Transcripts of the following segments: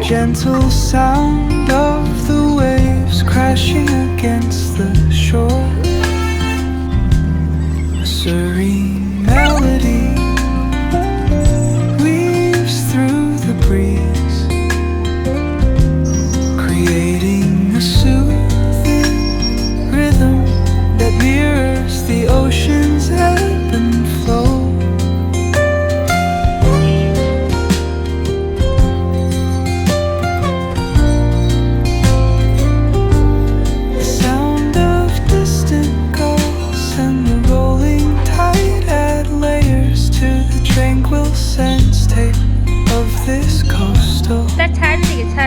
gentle sound of the waves crashing against the shore. A serene melody weaves through the breeze, creating a soothing rhythm that mirrors the ocean's ebb and flow.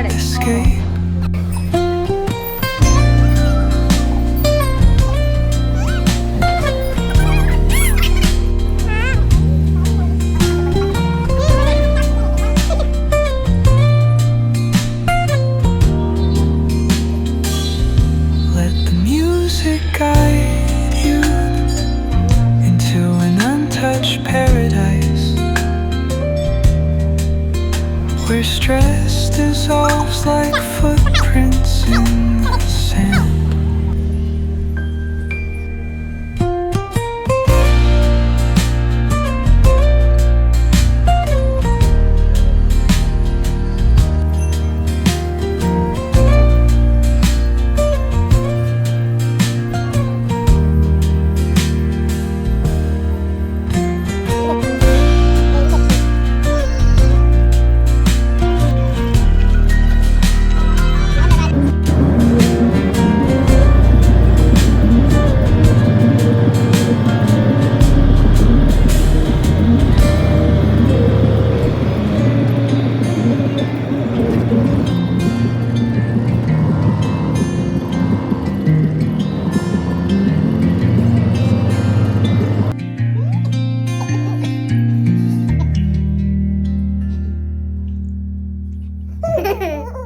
Escape. Let the music guide you into an untouched paradise, where stress dissolves like footprints in the sand. Hehehe